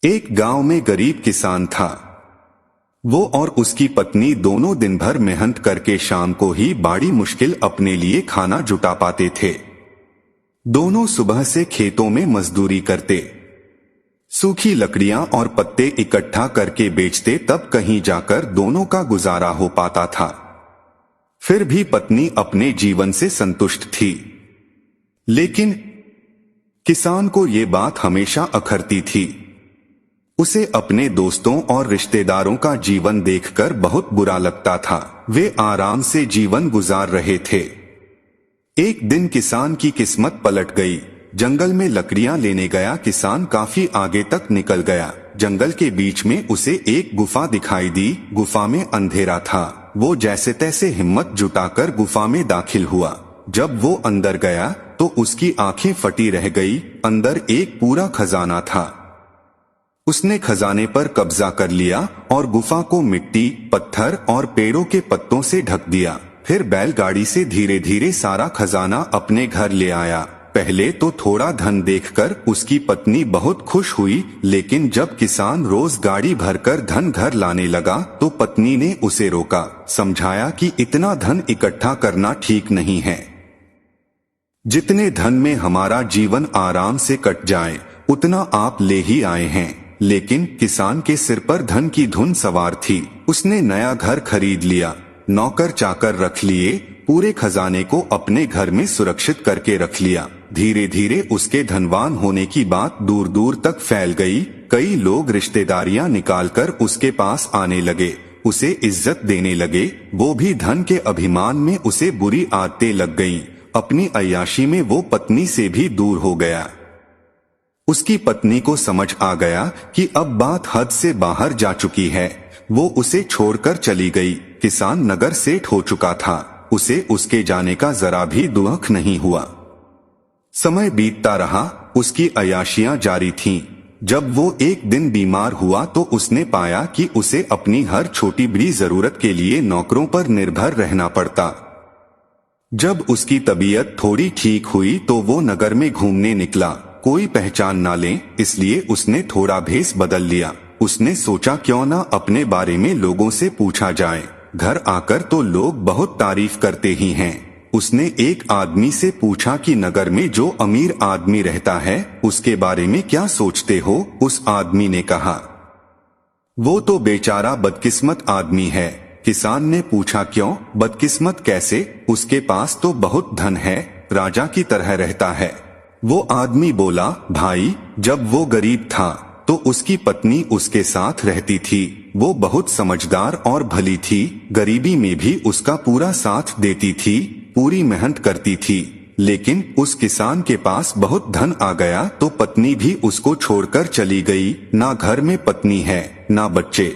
एक गांव में गरीब किसान था। वो और उसकी पत्नी दोनों दिन भर मेहनत करके शाम को ही बड़ी मुश्किल अपने लिए खाना जुटा पाते थे। दोनों सुबह से खेतों में मजदूरी करते, सूखी लकड़ियां और पत्ते इकट्ठा करके बेचते, तब कहीं जाकर दोनों का गुजारा हो पाता था। फिर भी पत्नी अपने जीवन से संतुष्ट थी, लेकिन किसान को ये बात हमेशा अखरती थी। उसे अपने दोस्तों और रिश्तेदारों का जीवन देखकर बहुत बुरा लगता था। वे आराम से जीवन गुजार रहे थे। एक दिन किसान की किस्मत पलट गई। जंगल में लकड़ियां लेने गया किसान काफी आगे तक निकल गया। जंगल के बीच में उसे एक गुफा दिखाई दी। गुफा में अंधेरा था। वो जैसे तैसे हिम्मत जुटाकर गुफा में दाखिल हुआ। जब वो अंदर गया तो उसकी आंखें फटी रह गई। अंदर एक पूरा खजाना था। उसने खजाने पर कब्जा कर लिया और गुफा को मिट्टी, पत्थर और पेड़ों के पत्तों से ढक दिया। फिर बैलगाड़ी से धीरे धीरे सारा खजाना अपने घर ले आया। पहले तो थोड़ा धन देखकर उसकी पत्नी बहुत खुश हुई, लेकिन जब किसान रोज गाड़ी भरकर धन घर लाने लगा तो पत्नी ने उसे रोका, समझाया कि इतना धन इकट्ठा करना ठीक नहीं है। जितने धन में हमारा जीवन आराम से कट जाए उतना आप ले ही आए हैं। लेकिन किसान के सिर पर धन की धुन सवार थी। उसने नया घर खरीद लिया, नौकर चाकर रख लिए, पूरे खजाने को अपने घर में सुरक्षित करके रख लिया। धीरे धीरे उसके धनवान होने की बात दूर दूर तक फैल गई। कई लोग रिश्तेदारियां निकालकर उसके पास आने लगे, उसे इज्जत देने लगे। वो भी धन के अभिमान में उसे बुरी आदतें लग गईं। अपनी अय्याशी में वो पत्नी से भी दूर हो गया। उसकी पत्नी को समझ आ गया कि अब बात हद से बाहर जा चुकी है। वो उसे छोड़कर चली गई। किसान नगर सेठ हो चुका था। उसे उसके जाने का जरा भी दुख नहीं हुआ। समय बीतता रहा, उसकी अय्याशियां जारी थीं। जब वो एक दिन बीमार हुआ तो उसने पाया कि उसे अपनी हर छोटी बड़ी जरूरत के लिए नौकरों पर निर्भर रहना पड़ता। जब उसकी तबीयत थोड़ी ठीक हुई तो वो नगर में घूमने निकला। कोई पहचान ना ले, इसलिए उसने थोड़ा भेष बदल लिया। उसने सोचा क्यों ना अपने बारे में लोगों से पूछा जाए। घर आकर तो लोग बहुत तारीफ करते ही हैं। उसने एक आदमी से पूछा कि नगर में जो अमीर आदमी रहता है उसके बारे में क्या सोचते हो। उस आदमी ने कहा, वो तो बेचारा बदकिस्मत आदमी है। किसान ने पूछा क्यों, बदकिस्मत कैसे? उसके पास तो बहुत धन है, राजा की तरह रहता है। वो आदमी बोला, भाई, जब वो गरीब था तो उसकी पत्नी उसके साथ रहती थी। वो बहुत समझदार और भली थी। गरीबी में भी उसका पूरा साथ देती थी, पूरी मेहनत करती थी। लेकिन उस किसान के पास बहुत धन आ गया तो पत्नी भी उसको छोड़कर चली गई। ना घर में पत्नी है, ना बच्चे।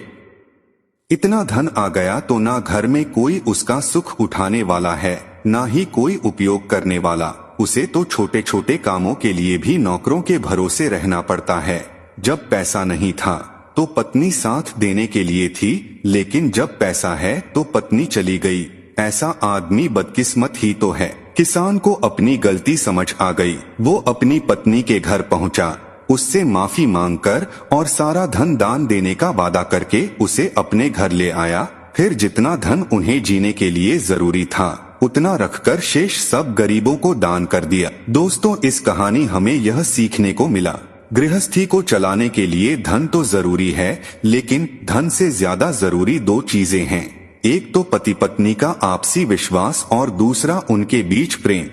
इतना धन आ गया तो ना घर में कोई उसका सुख उठाने वाला है, ना ही कोई उपयोग करने वाला। उसे तो छोटे छोटे कामों के लिए भी नौकरों के भरोसे रहना पड़ता है। जब पैसा नहीं था तो पत्नी साथ देने के लिए थी, लेकिन जब पैसा है तो पत्नी चली गई। ऐसा आदमी बदकिस्मत ही तो है। किसान को अपनी गलती समझ आ गई। वो अपनी पत्नी के घर पहुंचा, उससे माफी मांगकर और सारा धन दान देने का वादा करके उसे अपने घर ले आया। फिर जितना धन उन्हें जीने के लिए जरूरी था उतना रखकर शेष सब गरीबों को दान कर दिया। दोस्तों, इस कहानी हमें यह सीखने को मिला, गृहस्थी को चलाने के लिए धन तो जरूरी है, लेकिन धन से ज्यादा जरूरी दो चीजें हैं। एक तो पति पत्नी का आपसी विश्वास और दूसरा उनके बीच प्रेम।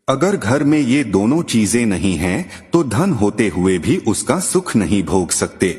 अगर घर में ये दोनों चीजें नहीं हैं तो धन होते हुए भी उसका सुख नहीं भोग सकते।